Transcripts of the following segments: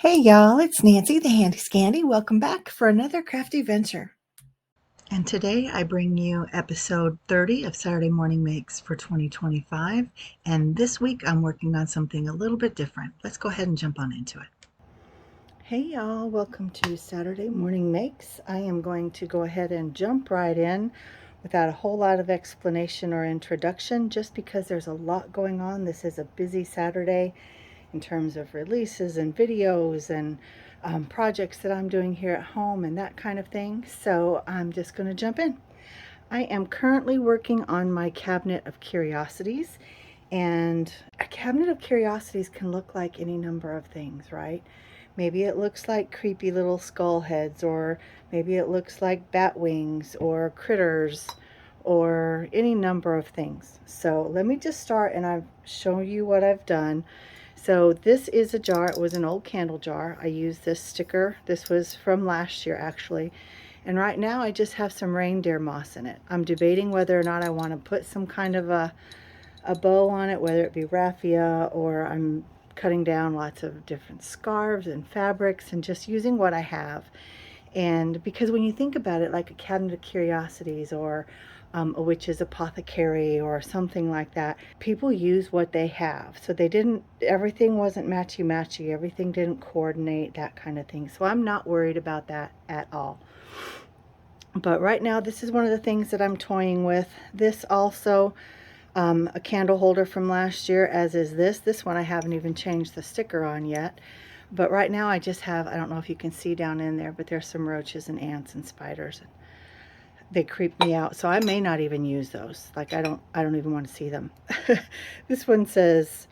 Hey y'all, it's Nancy the Handy Scandy. Welcome back for another crafty venture. And today I bring you episode 30 of Saturday Morning Makes for 2025. And this week I'm working on something a little bit different. Let's go ahead and jump on into it. Hey y'all, welcome to Saturday Morning Makes. I am going to go ahead and jump right in without a whole lot of explanation or introduction, just because there's a lot going on. This is a busy Saturday in terms of releases and videos and projects that I'm doing here at home and that kind of thing. So I'm just going to jump in. I am currently working on my cabinet of curiosities, and a cabinet of curiosities can look like any number of things, right? Maybe it looks like creepy little skull heads, or maybe it looks like bat wings or critters or any number of things. So let me just start and I'll show you what I've done. So this is a jar. It was an old candle jar. I used this sticker. This was from last year actually. And right now I just have some reindeer moss in it. I'm debating whether or not I want to put some kind of a bow on it, whether it be raffia, or I'm cutting down lots of different scarves and fabrics and just using what I have. And because when you think about it, like a cabinet of curiosities or a witch's apothecary or something like that, people use what they have. So everything wasn't matchy-matchy, everything didn't coordinate, that kind of thing. So I'm not worried about that at all. But right now, this is one of the things that I'm toying with. This also, a candle holder from last year, as is this. This one I haven't even changed the sticker on yet. But right now I just have, I don't know if you can see down in there, but there's some roaches and ants and spiders. They creep me out, so I may not even use those. Like I don't even want to see them. This one says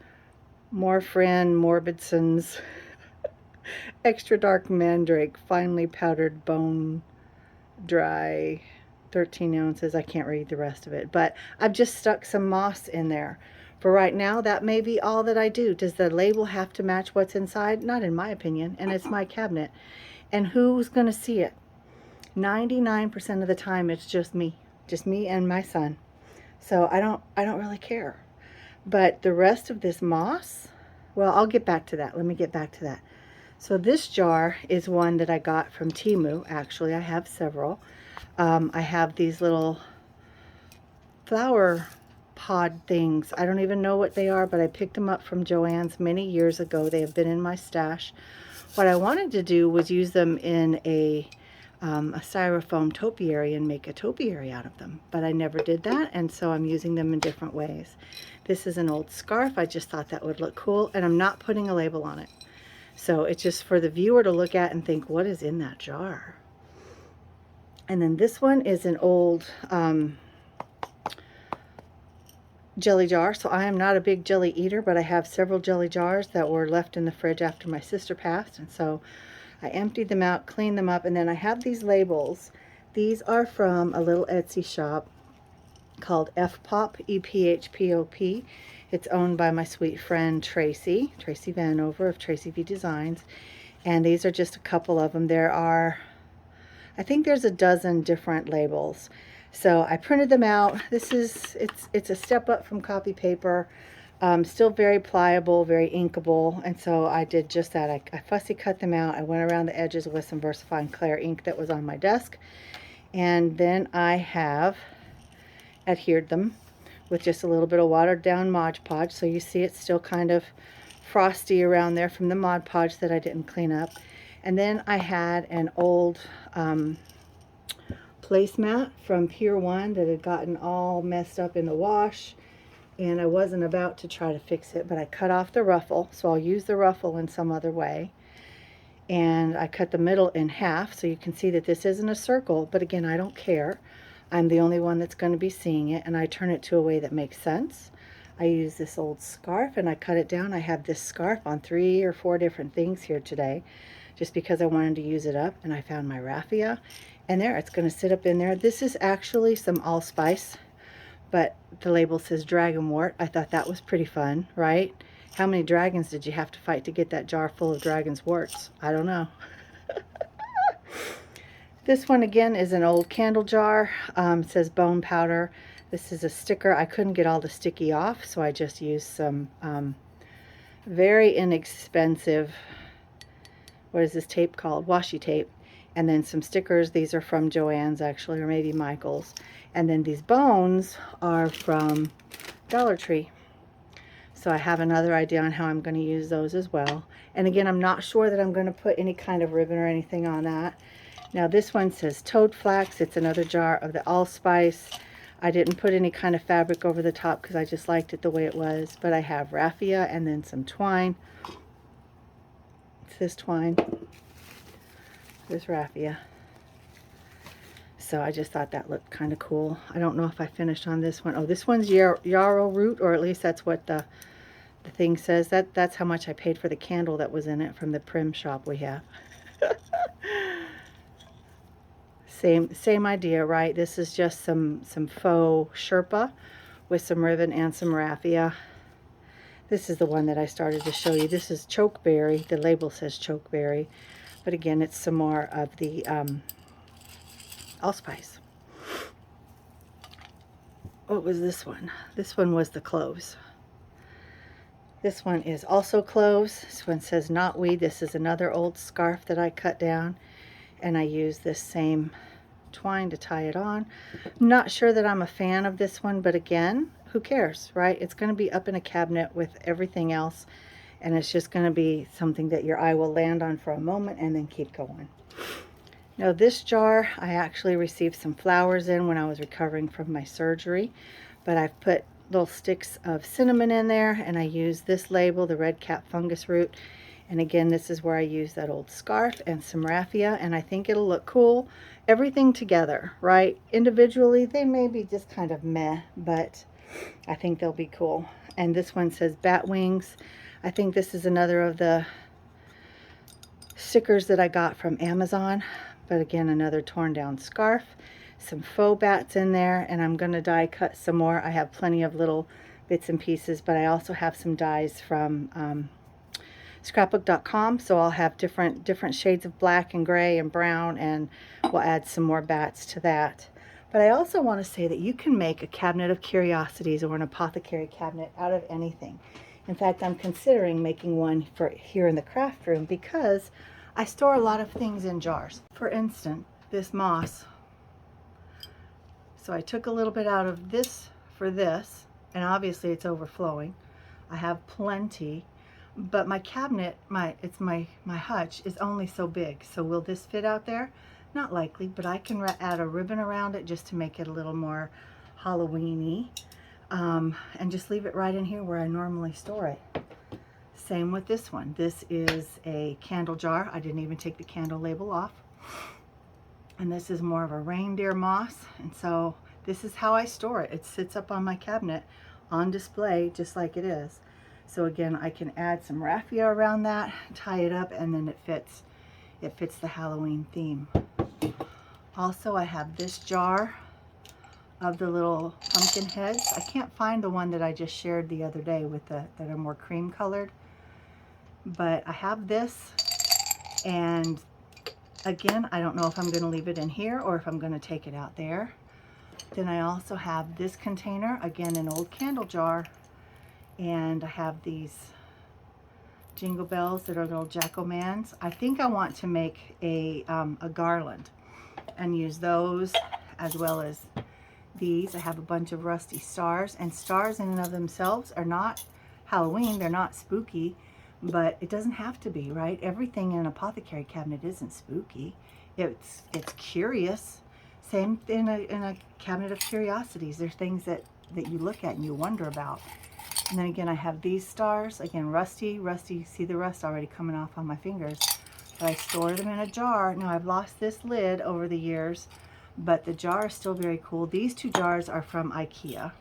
Morphin Morbidson's Extra Dark Mandrake, Finely Powdered Bone Dry, 13 ounces. I can't read the rest of it, but I've just stuck some moss in there. For right now, that may be all that I do. Does the label have to match what's inside? Not in my opinion, and it's my cabinet. And who's going to see it? 99% of the time, it's just me and my son. So I don't really care. But the rest of this moss, well, I'll get back to that. Let me get back to that. So this jar is one that I got from Temu. Actually, I have several. I have these little flower pod things. I don't even know what they are, but I picked them up from Joann's many years ago. They have been in my stash. What I wanted to do was use them in a styrofoam topiary and make a topiary out of them, but I never did that, and so I'm using them in different ways. This is an old scarf. I just thought that would look cool, and I'm not putting a label on it. So it's just for the viewer to look at and think, what is in that jar? And then this one is an old jelly jar. So I am not a big jelly eater, but I have several jelly jars that were left in the fridge after my sister passed, and so I emptied them out, cleaned them up, and then I have these labels. These are from a little Etsy shop called F-Pop, E-P-H-P-O-P. It's owned by my sweet friend Tracy Vanover of Tracy V Designs. And these are just a couple of them. There are, I think there's a dozen different labels. So I printed them out. It's a step up from copy paper. Still very pliable, very inkable, and so I did just that. I fussy cut them out. I went around the edges with some VersaFine Clair ink that was on my desk, and then I have adhered them with just a little bit of watered down Mod Podge, so you see it's still kind of frosty around there from the Mod Podge that I didn't clean up. And then I had an old placemat from Pier 1 that had gotten all messed up in the wash, and I wasn't about to try to fix it, but I cut off the ruffle, so I'll use the ruffle in some other way. And I cut the middle in half, so you can see that this isn't a circle, but again, I don't care. I'm the only one that's going to be seeing it, and I turn it to a way that makes sense. I use this old scarf, and I cut it down. I have this scarf on 3 or 4 different things here today, just because I wanted to use it up, and I found my raffia, and there, it's going to sit up in there. This is actually some allspice, but the label says dragonwort. I thought that was pretty fun, right? How many dragons did you have to fight to get that jar full of dragon's warts? I don't know. This one again is an old candle jar. It says bone powder. This is a sticker. I couldn't get all the sticky off, so I just used some very inexpensive what is this tape called? Washi tape. And then some stickers. These are from Joann's actually, or maybe Michael's. And then these bones are from Dollar Tree. So I have another idea on how I'm going to use those as well. And again, I'm not sure that I'm going to put any kind of ribbon or anything on that. Now this one says toad flax. It's another jar of the allspice. I didn't put any kind of fabric over the top because I just liked it the way it was. But I have raffia and then some twine. It's this twine. This raffia. So I just thought that looked kind of cool. I don't know if I finished on this one. Oh, this one's yarrow root, or at least that's what the thing says. That's how much I paid for the candle that was in it from the Prim shop we have. Same idea, right? This is just some faux Sherpa with some ribbon and some raffia. This is the one that I started to show you. This is chokeberry. The label says chokeberry. But again, it's some more of the allspice. What was this one? This one was the cloves. This one is also cloves. This one says knotweed. This is another old scarf that I cut down. And I use this same twine to tie it on. Not sure that I'm a fan of this one, but again, who cares, right? It's going to be up in a cabinet with everything else. And it's just going to be something that your eye will land on for a moment and then keep going. Now this jar, I actually received some flowers in when I was recovering from my surgery. But I've put little sticks of cinnamon in there, and I use this label, the red cap fungus root. And again, this is where I use that old scarf and some raffia, and I think it'll look cool. Everything together, right? Individually, they may be just kind of meh, but I think they'll be cool. And this one says bat wings. I think this is another of the stickers that I got from Amazon. But again, another torn down scarf. Some faux bats in there, and I'm going to die cut some more. I have plenty of little bits and pieces, but I also have some dies from scrapbook.com, so I'll have different shades of black and gray and brown, and we'll add some more bats to that. But I also want to say that you can make a cabinet of curiosities or an apothecary cabinet out of anything. In fact, I'm considering making one for here in the craft room because I store a lot of things in jars. For instance, this moss. So I took a little bit out of this for this, and obviously it's overflowing. I have plenty, but my cabinet, my hutch is only so big. So will this fit out there? Not likely, but I can add a ribbon around it just to make it a little more Halloween-y. And just leave it right in here where I normally store it. Same with this one. This is a candle jar. I didn't even take the candle label off. And this is more of a reindeer moss. And so this is how I store it. It sits up on my cabinet on display just like it is. So again, I can add some raffia around that, tie it up, and then it fits the Halloween theme. Also, I have this jar of the little pumpkin heads. I can't find the one that I just shared the other day with that are more cream colored. But I have this, and again, I don't know if I'm going to leave it in here or if I'm going to take it out there. Then I also have this container, again an old candle jar, and I have these jingle bells that are little jack-o'-mans. I think I want to make a garland and use those as well as these. I have a bunch of rusty stars, and stars in and of themselves are not Halloween, they're not spooky, but it doesn't have to be, right? Everything in an apothecary cabinet isn't spooky. It's curious. Same in a cabinet of curiosities. There's things that you look at and you wonder about. And then again, I have these stars, again, rusty, see the rust already coming off on my fingers. But I store them in a jar. Now I've lost this lid over the years, but the jar is still very cool. These two jars are from IKEA.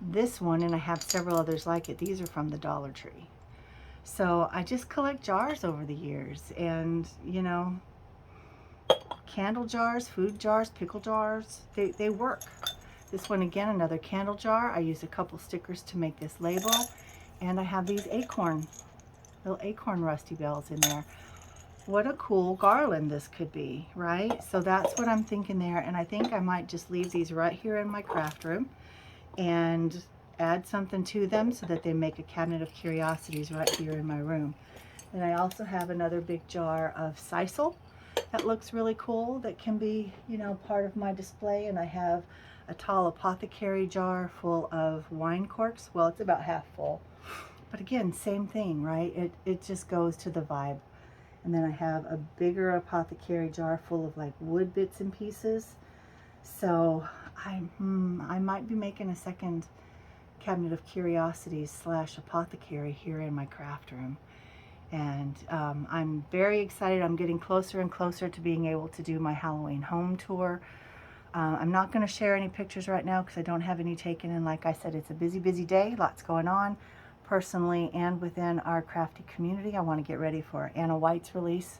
This one, and I have several others like it, these are from the Dollar Tree. So I just collect jars over the years, and you know, candle jars, food jars, pickle jars, they work. This one, again, another candle jar. I used a couple stickers to make this label, and I have these little acorn rusty bells in there. What a cool garland this could be, right? So that's what I'm thinking there, and I think I might just leave these right here in my craft room and add something to them so that they make a cabinet of curiosities right here in my room. And I also have another big jar of sisal that looks really cool that can be, you know, part of my display. And I have a tall Apothecary jar full of wine corks. Well, it's about half full. But again, same thing, right? It just goes to the vibe. And then I have a bigger Apothecary jar full of like wood bits and pieces. So I might be making a second cabinet of curiosities / apothecary here in my craft room. And I'm very excited. I'm getting closer and closer to being able to do my Halloween home tour. I'm not going to share any pictures right now because I don't have any taken. And like I said, it's a busy, busy day. Lots going on personally and within our crafty community. I want to get ready for Anna Wight's release,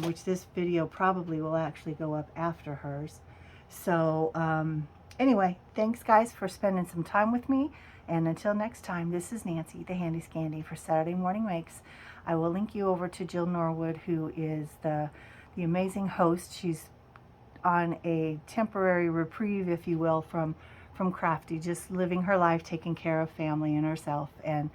which this video probably will actually go up after hers. So anyway, thanks guys for spending some time with me. And until next time, this is Nancy, the Handy Scandy for Saturday Morning Makes. I will link you over to Jill Norwood, who is the amazing host. She's on a temporary reprieve, if you will, from crafty, just living her life, taking care of family and herself. And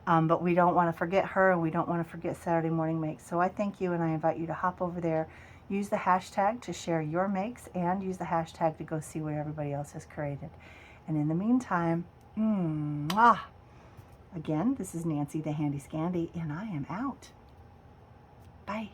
but we don't want to forget her, and we don't want to forget Saturday Morning Makes. So I thank you, and I invite you to hop over there, use the hashtag to share your makes, and use the hashtag to go see what everybody else has created. And in the meantime, again, this is Nancy, the Handy Scandy, and I am out. Bye.